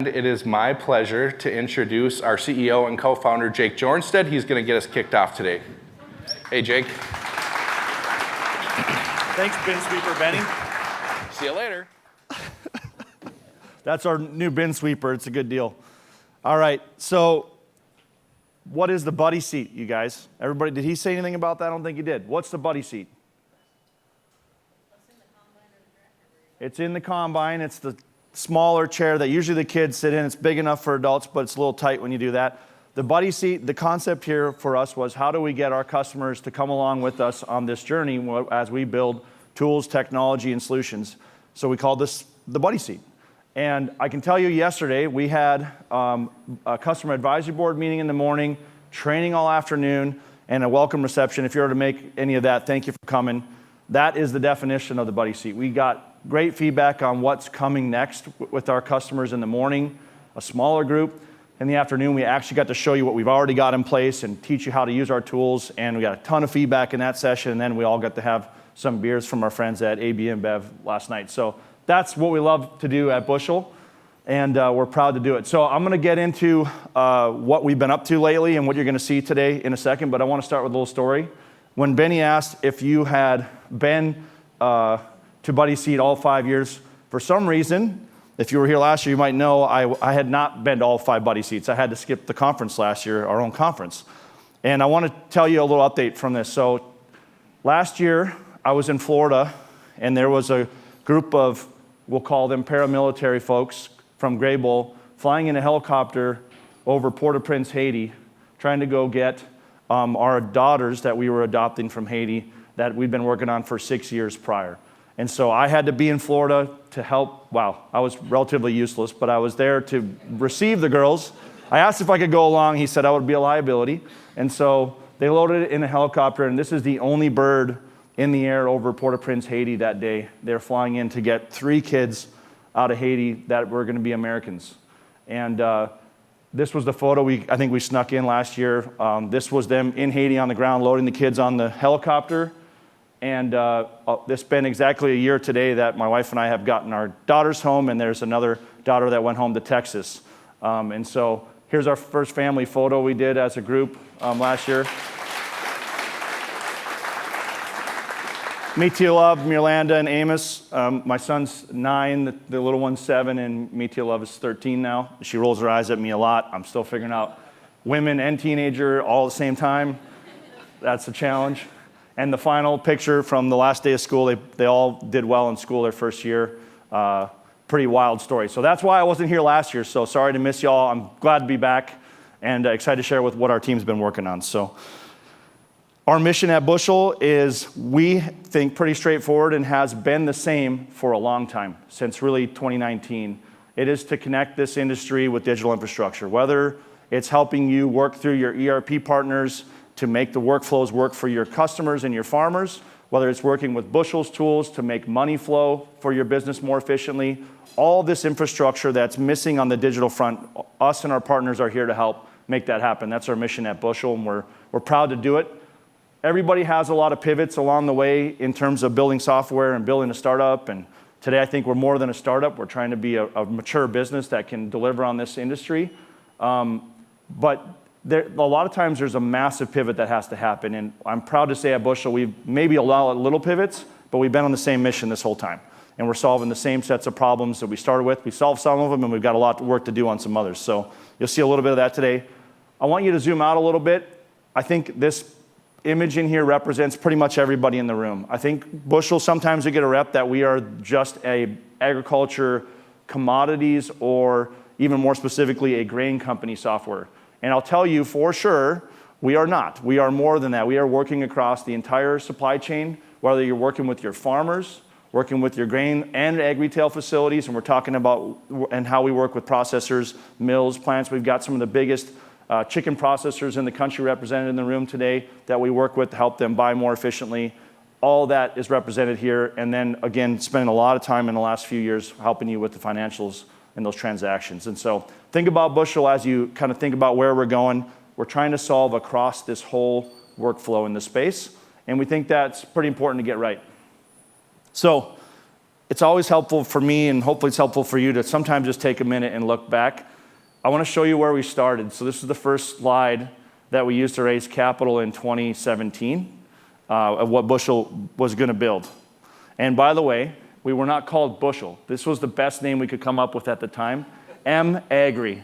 It is my pleasure to introduce our CEO and co-founder, Jake Joraanstad. He's going to get us kicked off today. Hey, Jake. Thanks, bin sweeper Benny. See you later. That's our new bin sweeper. It's a good deal. All right, so what is the buddy seat, you guys? Everybody, did he say anything about that? I don't think he did. What's the buddy seat? It's in the combine. It's the smaller chair that usually the kids sit in. It's big enough for adults, but it's a little tight when you do that. The buddy seat, the concept here for us was how do we get our customers to come along with us on this journey as we build tools, technology, and solutions. So we called this the buddy seat. And I can tell you yesterday we had a customer advisory board meeting in the morning, training all afternoon, and a welcome reception. If you were to make any of that, thank you for coming. That is the definition of the buddy seat. We got great feedback on what's coming next with our customers in the morning, a smaller group. In the afternoon, we actually got to show you what we've already got in place and teach you how to use our tools, and we got a ton of feedback in that session, and then we all got to have some beers from our friends at AB InBev last night. So that's what we love to do at Bushel, and we're proud to do it. So I'm going to get into what we've been up to lately and what you're going to see today in a second, but I want to start with a little story. When Benny asked if you had been to buddy seat all 5 years, for some reason, if you were here last year, you might know I had not been to all 5 buddy seats. I had to skip the conference last year, our own conference. And I want to tell you a little update from this. So last year, I was in Florida, and there was a group of, we'll call them paramilitary folks from Greybull, flying in a helicopter over Port-au-Prince, Haiti, trying to go get our daughters that we were adopting from Haiti that we'd been working on for 6 years prior. And so I had to be in Florida to help. Wow, I was relatively useless, but I was there to receive the girls. I asked if I could go along. He said I would be a liability. And so they loaded it in a helicopter, and this is the only bird in the air over Port-au-Prince, Haiti that day. They're flying in to get 3 kids out of Haiti that were going to be Americans. And this was the photo I think we snuck in last year. This was them in Haiti on the ground loading the kids on the helicopter. And it's been exactly a year today that my wife and I have gotten our daughters home, and there's another daughter that went home to Texas. And so here's our first family photo we did as a group last year. Meet Love, Mirlanda, and Amos. My son's 9, the little one's 7, and Meet Love is 13 now. She rolls her eyes at me a lot. I'm still figuring out women and teenager all at the same time. That's a challenge. And the final picture from the last day of school, they all did well in school their first year. Pretty wild story. So that's why I wasn't here last year. So sorry to miss y'all. I'm glad to be back and excited to share with what our team's been working on. So our mission at Bushel is, we think, pretty straightforward and has been the same for a long time, since really 2019. It is to connect this industry with digital infrastructure, whether it's helping you work through your ERP partners to make the workflows work for your customers and your farmers, whether it's working with Bushel's tools to make money flow for your business more efficiently. All this infrastructure that's missing on the digital front, us and our partners are here to help make that happen. That's our mission at Bushel, and we're proud to do it. Everybody has a lot of pivots along the way in terms of building software and building a startup, and today I think we're more than a startup. We're trying to be a mature business that can deliver on this industry. But a lot of times there's a massive pivot that has to happen, and I'm proud to say at Bushel we've maybe allowed little pivots, but we've been on the same mission this whole time, and we're solving the same sets of problems that we started with. We solved some of them, and we've got a lot of work to do on some others. So you'll see a little bit of that today. I want you to zoom out a little bit. I think this image in here represents pretty much everybody in the room. I think Bushel, sometimes we get a rep that we are just a agriculture commodities, or even more specifically, a grain company software. And I'll tell you for sure, we are not. We are more than that. We are working across the entire supply chain, whether you're working with your farmers, working with your grain and ag retail facilities, and we're talking about and how we work with processors, mills, plants. We've got some of the biggest chicken processors in the country represented in the room today that we work with to help them buy more efficiently. All that is represented here, and then again, spending a lot of time in the last few years helping you with the financials in those transactions. And so think about Bushel as you kind of think about where we're going. We're trying to solve across this whole workflow in the space, and we think that's pretty important to get right. So it's always helpful for me, and hopefully it's helpful for you, to sometimes just take a minute and look back. I want to show you where we started. So this is the first slide that we used to raise capital in 2017 of what Bushel was going to build. And by the way, we were not called Bushel. This was the best name we could come up with at the time, M-Agri.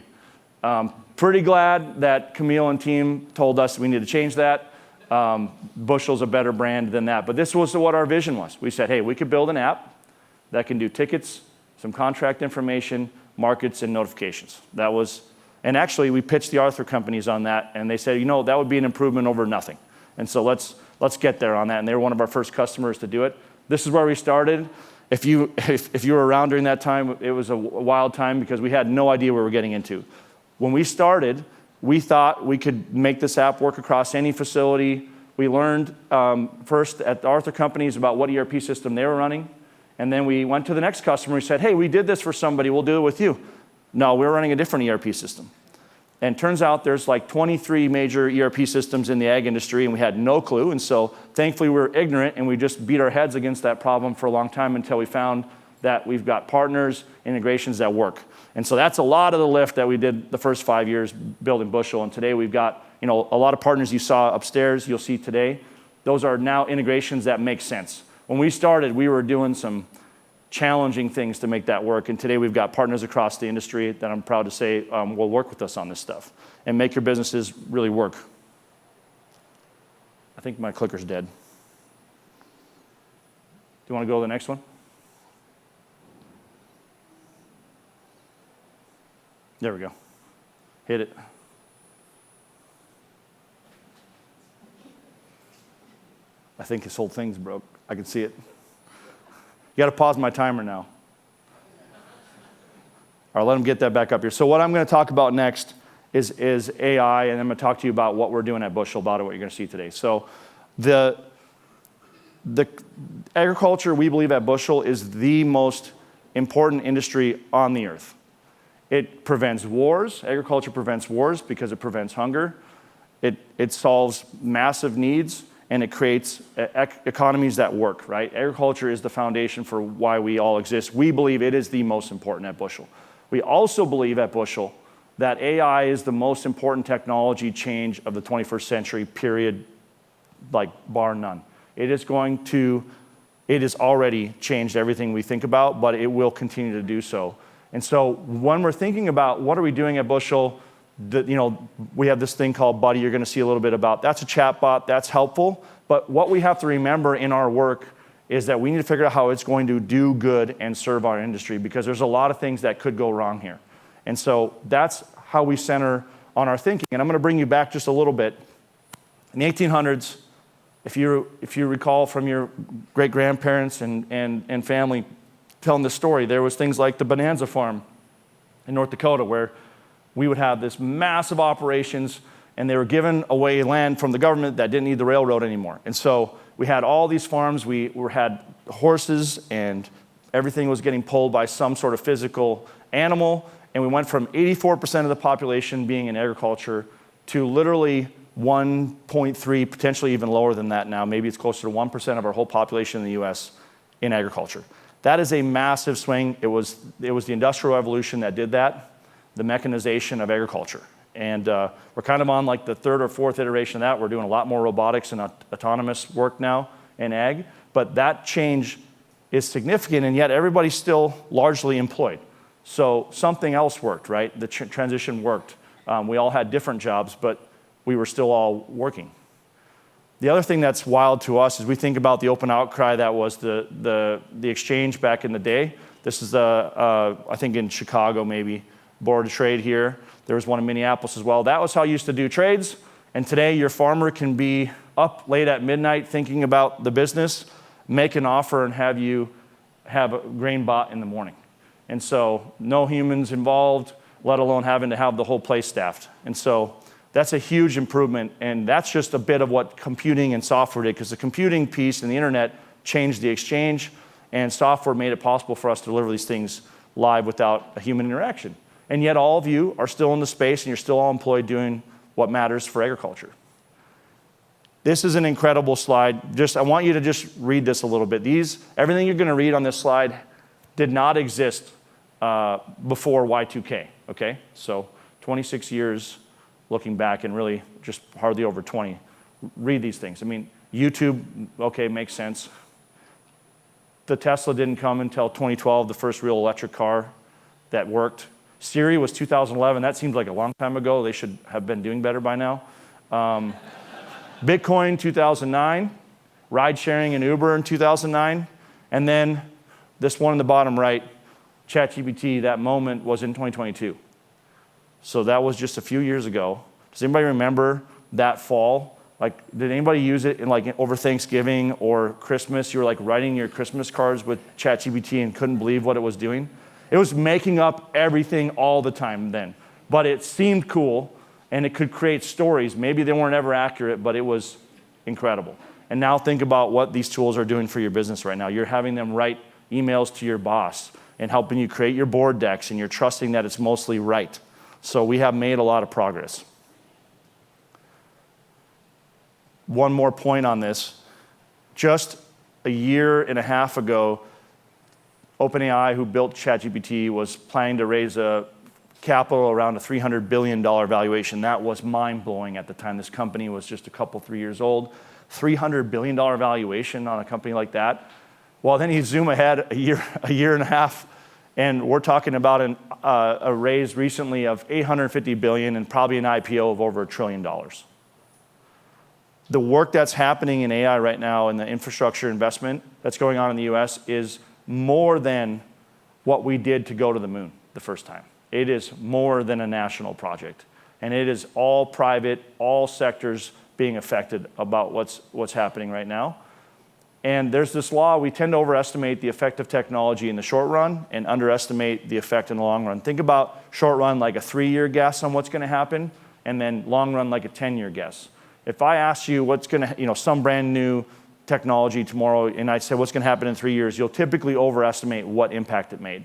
Pretty glad that Camille and team told us we need to change that. Bushel's a better brand than that. But this was what our vision was. We said, hey, we could build an app that can do tickets, some contract information, markets, and notifications. That was, and actually we pitched the Arthur companies on that, and they said, that would be an improvement over nothing. And so let's get there on that. And they were one of our first customers to do it. This is where we started. If you were around during that time, it was a wild time because we had no idea what we were getting into. When we started, we thought we could make this app work across any facility. We learned first at the Arthur companies about what ERP system they were running. And then we went to the next customer. We said, hey, we did this for somebody. We'll do it with you. No, we're running a different ERP system. And turns out there's like 23 major ERP systems in the ag industry, and we had no clue. And so thankfully we were ignorant, and we just beat our heads against that problem for a long time until we found that we've got partners, integrations that work. And so that's a lot of the lift that we did the first 5 years building Bushel. And today we've got a lot of partners you saw upstairs, you'll see today. Those are now integrations that make sense. When we started, we were doing some challenging things to make that work. And today we've got partners across the industry that I'm proud to say will work with us on this stuff and make your businesses really work. I think my clicker's dead. Do you want to go to the next one? There we go. Hit it. I think this whole thing's broke. I can see it. You got to pause my timer now. All right, let him get that back up here. So what I'm going to talk about next is AI, and I'm going to talk to you about what we're doing at Bushel, about what you're going to see today. So the agriculture, we believe at Bushel, is the most important industry on the earth. It prevents wars. Agriculture prevents wars because it prevents hunger. It solves massive needs, and it creates economies that work, right? Agriculture is the foundation for why we all exist. We believe it is the most important at Bushel. We also believe at Bushel that AI is the most important technology change of the 21st century, period, like bar none. It has already changed everything we think about, but it will continue to do so. And so when we're thinking about what are we doing at Bushel, we have this thing called Buddy you're going to see a little bit about. That's a chat bot. That's helpful. But what we have to remember in our work is that we need to figure out how it's going to do good and serve our industry, because there's a lot of things that could go wrong here. And so that's how we center on our thinking. And I'm going to bring you back just a little bit. In the 1800s, if you recall from your great-grandparents and family telling the story, there was things like the Bonanza Farm in North Dakota, where we would have this massive operations, and they were given away land from the government that didn't need the railroad anymore. And so we had all these farms, we had horses, and everything was getting pulled by some sort of physical animal, and we went from 84% of the population being in agriculture to literally 1.3, potentially even lower than that now. Maybe it's closer to 1% of our whole population in the US in agriculture. That is a massive swing. It was the Industrial Revolution that did that, the mechanization of agriculture. And we're kind of on like the third or fourth iteration of that. We're doing a lot more robotics and autonomous work now in ag. But that change is significant, and yet everybody's still largely employed. So something else worked, right? The transition worked. We all had different jobs, but we were still all working. The other thing that's wild to us is we think about the open outcry that was the exchange back in the day. This is, I think in Chicago maybe, Board of Trade here. There was one in Minneapolis as well. That was how you used to do trades. And today your farmer can be up late at midnight thinking about the business, make an offer, and have you have a grain bought in the morning. And so no humans involved, let alone having to have the whole place staffed. And so that's a huge improvement, and that's just a bit of what computing and software did, because the computing piece and the internet changed the exchange, and software made it possible for us to deliver these things live without a human interaction. And yet all of you are still in the space, and you're still all employed doing what matters for agriculture. This is an incredible slide. I want you to just read this a little bit. Everything you're going to read on this slide did not exist before Y2K, okay? So 26 years looking back, and really just hardly over 20. Read these things. I mean, YouTube, okay, makes sense. The Tesla didn't come until 2012, the first real electric car that worked. Siri was 2011. That seems like a long time ago. They should have been doing better by now. Bitcoin, 2009. Ride sharing and Uber in 2009. And then this one in the bottom right, ChatGPT, that moment was in 2022. So that was just a few years ago. Does anybody remember that fall? Like, did anybody use it in like over Thanksgiving or Christmas? You were like writing your Christmas cards with ChatGPT and couldn't believe what it was doing. It was making up everything all the time then. But it seemed cool, and it could create stories. Maybe they weren't ever accurate, but it was incredible. And now think about what these tools are doing for your business right now. You're having them write emails to your boss and helping you create your board decks, and you're trusting that it's mostly right. So we have made a lot of progress. One more point on this. Just a year and a half ago, OpenAI, who built ChatGPT, was planning to raise a capital around a $300 billion valuation. That was mind-blowing at the time. This company was just 3 years old. $300 billion valuation on a company like that. Well, then you zoom ahead a year and a half, and we're talking about a raise recently of $850 billion and probably an IPO of over $1 trillion. The work that's happening in AI right now and the infrastructure investment that's going on in the US is more than what we did to go to the moon the first time. It is more than a national project. And it is all private, all sectors being affected about what's happening right now. And there's this law, we tend to overestimate the effect of technology in the short run and underestimate the effect in the long run. Think about short run like a 3-year guess on what's going to happen, and then long run like a 10-year guess. If I ask you what's going to, some brand new technology tomorrow, and I say what's going to happen in 3 years, you'll typically overestimate what impact it made.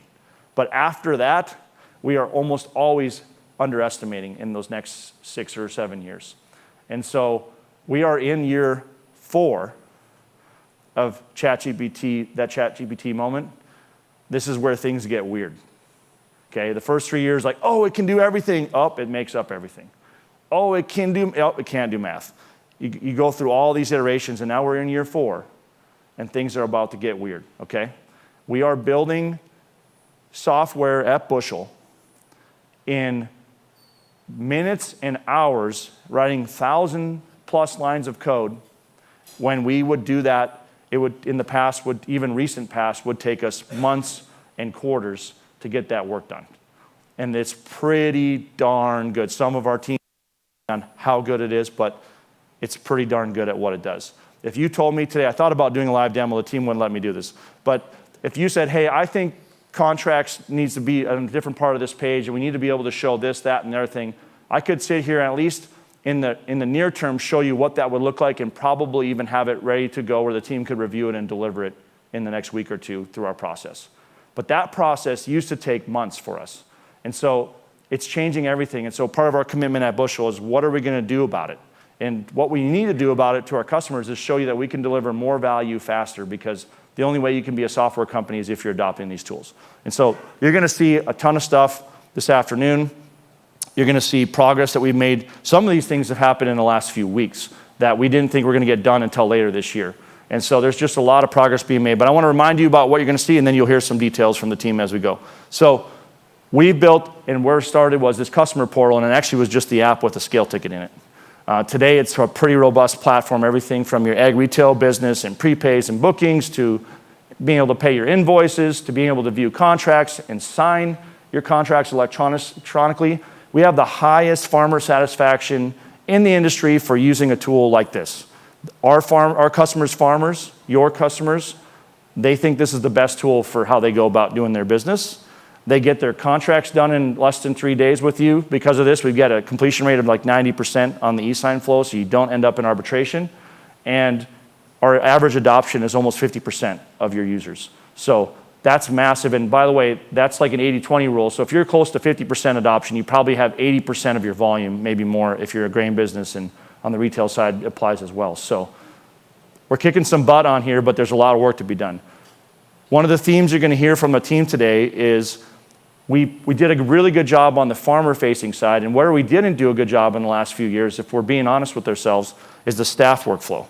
But after that, we are almost always underestimating in those next 6 or 7 years. And so we are in year 4 of ChatGPT, that ChatGPT moment. This is where things get weird. Okay, the first 3 years, like, oh, it can do everything. Oh, it makes up everything. Oh, it can't do math. You go through all these iterations, and now we're in year 4, and things are about to get weird, okay? We are building software at Bushel in minutes and hours, writing 1,000+ lines of code. When we would do that, it would, in the past, even recent past, would take us months and quarters to get that work done. And it's pretty darn good. Some of our team on how good it is, but it's pretty darn good at what it does. If you told me today, I thought about doing a live demo, the team wouldn't let me do this, but if you said, hey, I think contracts needs to be on a different part of this page, and we need to be able to show this, that, and the other thing, I could sit here and at least in the near term show you what that would look like and probably even have it ready to go where the team could review it and deliver it in the next week or two through our process. But that process used to take months for us. And so it's changing everything. And so part of our commitment at Bushel is what are we going to do about it? And what we need to do about it to our customers is show you that we can deliver more value faster, because the only way you can be a software company is if you're adopting these tools. And so you're going to see a ton of stuff this afternoon. You're going to see progress that we've made. Some of these things have happened in the last few weeks that we didn't think were going to get done until later this year. And so there's just a lot of progress being made. But I want to remind you about what you're going to see, and then you'll hear some details from the team as we go. So we built, and where it started was this customer portal, and it actually was just the app with a scale ticket in it. Today, it's a pretty robust platform, everything from your ag retail business and prepays and bookings to being able to pay your invoices, to being able to view contracts and sign your contracts electronically. We have the highest farmer satisfaction in the industry for using a tool like this. Our customers, farmers, your customers, they think this is the best tool for how they go about doing their business. They get their contracts done in less than 3 days with you. Because of this, we've got a completion rate of like 90% on the e-sign flow, so you don't end up in arbitration. And our average adoption is almost 50% of your users. So that's massive. And by the way, that's like an 80-20 rule. So if you're close to 50% adoption, you probably have 80% of your volume, maybe more if you're a grain business, and on the retail side it applies as well. So we're kicking some butt on here, but there's a lot of work to be done. One of the themes you're going to hear from the team today is we did a really good job on the farmer-facing side, and where we didn't do a good job in the last few years, if we're being honest with ourselves, is the staff workflow.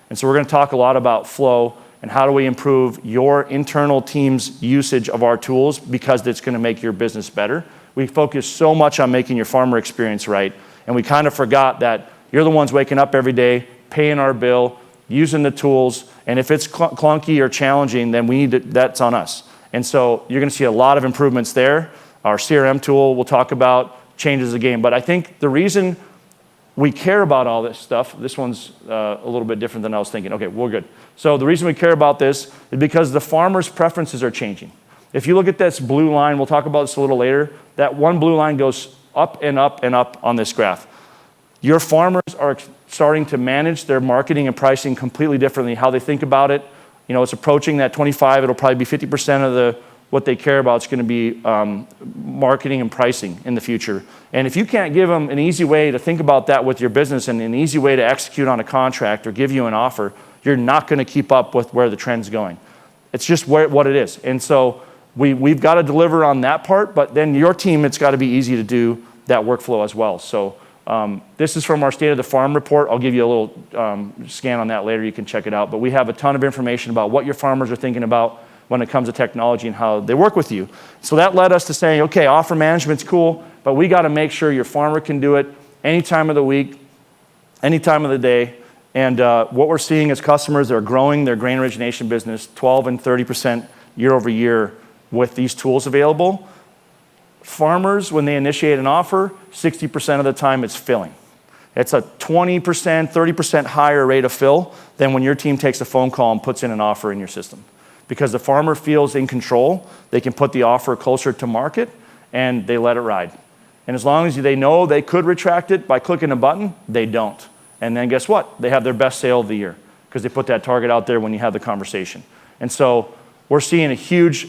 And so we're going to talk a lot about flow and how do we improve your internal team's usage of our tools because it's going to make your business better. We focus so much on making your farmer experience right, and we kind of forgot that you're the ones waking up every day, paying our bill, using the tools, and if it's clunky or challenging, then that's on us. And so you're going to see a lot of improvements there. Our CRM tool we'll talk about changes the game. But I think the reason we care about all this stuff, this one's a little bit different than I was thinking. Okay, we're good. So the reason we care about this is because the farmer's preferences are changing. If you look at this blue line, we'll talk about this a little later, that one blue line goes up and up and up on this graph. Your farmers are starting to manage their marketing and pricing completely differently, how they think about it. You know, it's approaching that 25, it'll probably be 50% of what they care about is going to be marketing and pricing in the future. And if you can't give them an easy way to think about that with your business and an easy way to execute on a contract or give you an offer, you're not going to keep up with where the trend's going. It's just what it is. And so we've got to deliver on that part, but then your team, it's got to be easy to do that workflow as well. So this is from our State of the Farm report. I'll give you a little scan on that later. You can check it out. But we have a ton of information about what your farmers are thinking about when it comes to technology and how they work with you. So that led us to saying, okay, offer management's cool, but we got to make sure your farmer can do it any time of the week, any time of the day. And what we're seeing is customers that are growing their grain origination business 12 and 30% year over year with these tools available. Farmers, when they initiate an offer, 60% of the time it's filling. It's a 20%, 30% higher rate of fill than when your team takes a phone call and puts in an offer in your system. Because the farmer feels in control, they can put the offer closer to market, and they let it ride. And as long as they know they could retract it by clicking a button, they don't. And then guess what? They have their best sale of the year because they put that target out there when you have the conversation. And so we're seeing a huge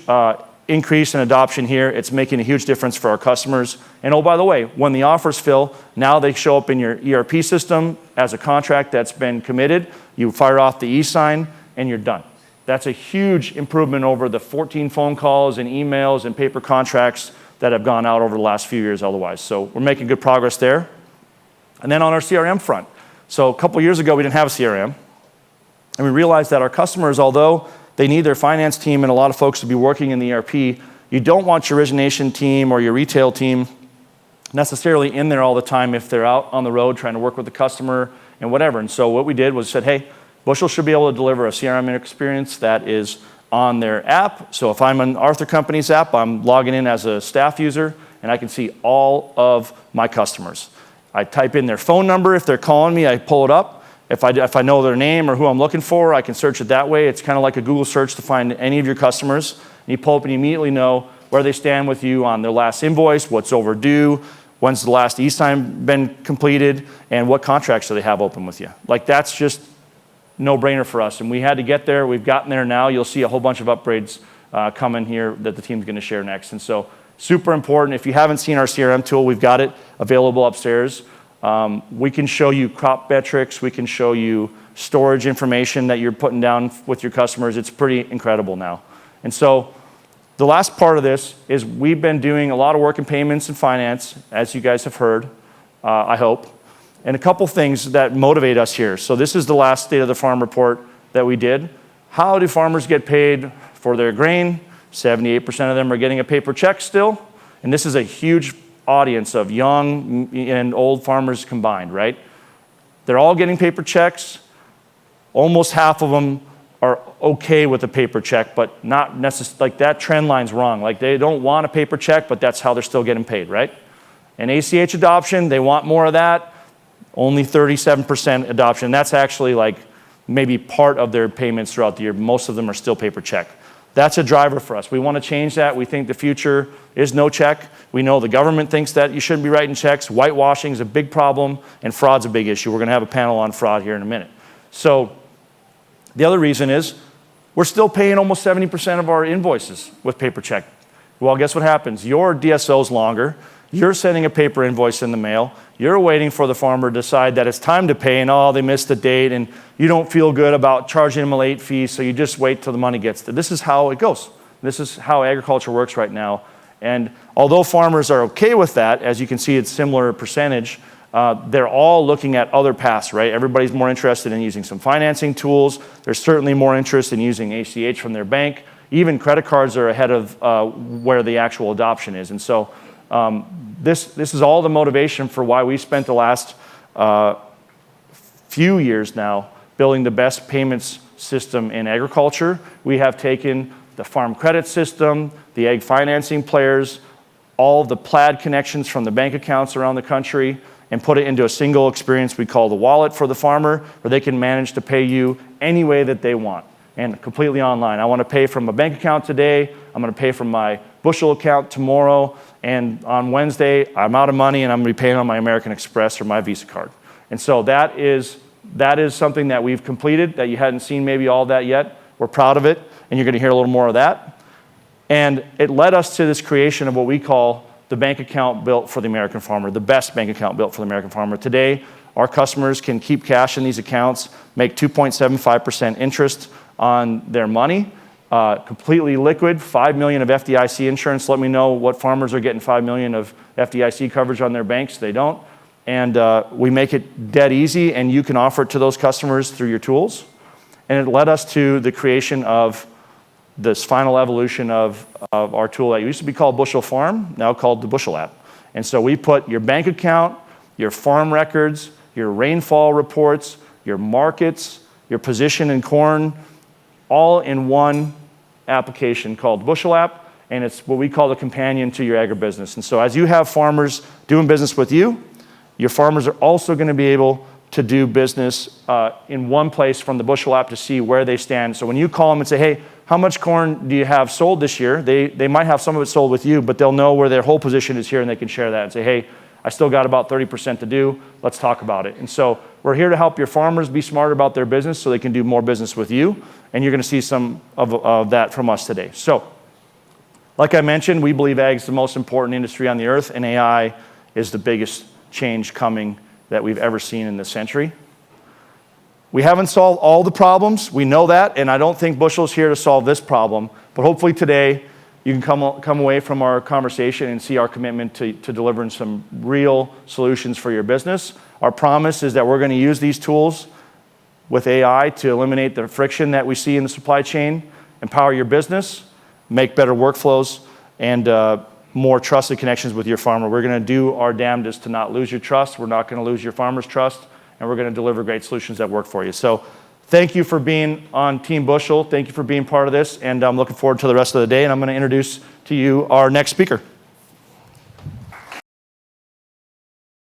increase in adoption here. It's making a huge difference for our customers. And oh, by the way, when the offers fill, now they show up in your ERP system as a contract that's been committed. You fire off the e-sign, and you're done. That's a huge improvement over the 14 phone calls and emails and paper contracts that have gone out over the last few years otherwise. So we're making good progress there. And then on our CRM front. So a couple years ago, we didn't have a CRM. And we realized that our customers, although they need their finance team and a lot of folks to be working in the ERP, you don't want your origination team or your retail team necessarily in there all the time if they're out on the road trying to work with the customer and whatever. And so what we did was said, hey, Bushel should be able to deliver a CRM experience that is on their app. So if I'm an Arthur Companies app, I'm logging in as a staff user, and I can see all of my customers. I type in their phone number. If they're calling me, I pull it up. If I know their name or who I'm looking for, I can search it that way. It's kind of like a Google search to find any of your customers. And you pull up and you immediately know where they stand with you on their last invoice, what's overdue, when's the last e-sign been completed, and what contracts do they have open with you. Like, that's just no-brainer for us. And we had to get there. We've gotten there now. You'll see a whole bunch of upgrades coming here that the team's going to share next. And so super important. If you haven't seen our CRM tool, we've got it available upstairs. We can show you crop metrics. We can show you storage information that you're putting down with your customers. It's pretty incredible now. And so the last part of this is we've been doing a lot of work in payments and finance, as you guys have heard, I hope. And a couple things that motivate us here. So this is the last State of the Farm report that we did. How do farmers get paid for their grain? 78% of them are getting a paper check still. And this is a huge audience of young and old farmers combined, right? They're all getting paper checks. Almost half of them are okay with a paper check, but not necessarily, like that trend line's wrong. Like they don't want a paper check, but that's how they're still getting paid, right? And ACH adoption, they want more of that. Only 37% adoption. That's actually like maybe part of their payments throughout the year. Most of them are still paper check. That's a driver for us. We want to change that. We think the future is no check. We know the government thinks that you shouldn't be writing checks. Whitewashing is a big problem, and fraud's a big issue. We're going to have a panel on fraud here in a minute. So the other reason is we're still paying almost 70% of our invoices with paper check. Well, guess what happens? Your DSO is longer. You're sending a paper invoice in the mail. You're waiting for the farmer to decide that it's time to pay, and oh, they missed the date, and you don't feel good about charging them a late fee, so you just wait till the money gets there. This is how it goes. This is how agriculture works right now. And although farmers are okay with that, as you can see, it's similar percentage, they're all looking at other paths, right? Everybody's more interested in using some financing tools. There's certainly more interest in using ACH from their bank. Even credit cards are ahead of where the actual adoption is. And so this is all the motivation for why we spent the last few years now building the best payments system in agriculture. We have taken the farm credit system, the ag financing players, all of the plaid connections from the bank accounts around the country, and put it into a single experience we call the wallet for the farmer, where they can manage to pay you any way that they want and completely online. I want to pay from a bank account today. I'm going to pay from my bushel account tomorrow. And on Wednesday, I'm out of money and I'm going to be paying on my American Express or my Visa card. And so that is something that we've completed that you hadn't seen maybe all that yet. We're proud of it, and you're going to hear a little more of that. And it led us to this creation of what we call the bank account built for the American farmer, the best bank account built for the American farmer. Today, our customers can keep cash in these accounts, make 2.75% interest on their money, completely liquid, $5 million of FDIC insurance. Let me know what farmers are getting $5 million of FDIC coverage on their banks. They don't. And we make it dead easy, and you can offer it to those customers through your tools. And it led us to the creation of this final evolution of our tool that used to be called Bushel Farm, now called the Bushel app. And so we put your bank account, your farm records, your rainfall reports, your markets, your position in corn, all in one application called Bushel app, and it's what we call the companion to your agribusiness. And so as you have farmers doing business with you, your farmers are also going to be able to do business in one place from the Bushel app to see where they stand. So when you call them and say, hey, how much corn do you have sold this year? They might have some of it sold with you, but they'll know where their whole position is here, and they can share that and say, hey, I still got about 30% to do. Let's talk about it. And so we're here to help your farmers be smarter about their business so they can do more business with you, and you're going to see some of that from us today. So like I mentioned, we believe ag is the most important industry on the earth, and AI is the biggest change coming that we've ever seen in this century. We haven't solved all the problems. We know that, and I don't think Bushel's here to solve this problem. But hopefully today, you can come away from our conversation and see our commitment to delivering some real solutions for your business. Our promise is that we're going to use these tools with AI to eliminate the friction that we see in the supply chain, empower your business, make better workflows, and more trusted connections with your farmer. We're going to do our damnedest to not lose your trust. We're not going to lose your farmer's trust, and we're going to deliver great solutions that work for you. So thank you for being on Team Bushel. Thank you for being part of this, and I'm looking forward to the rest of the day, and I'm going to introduce to you our next speaker.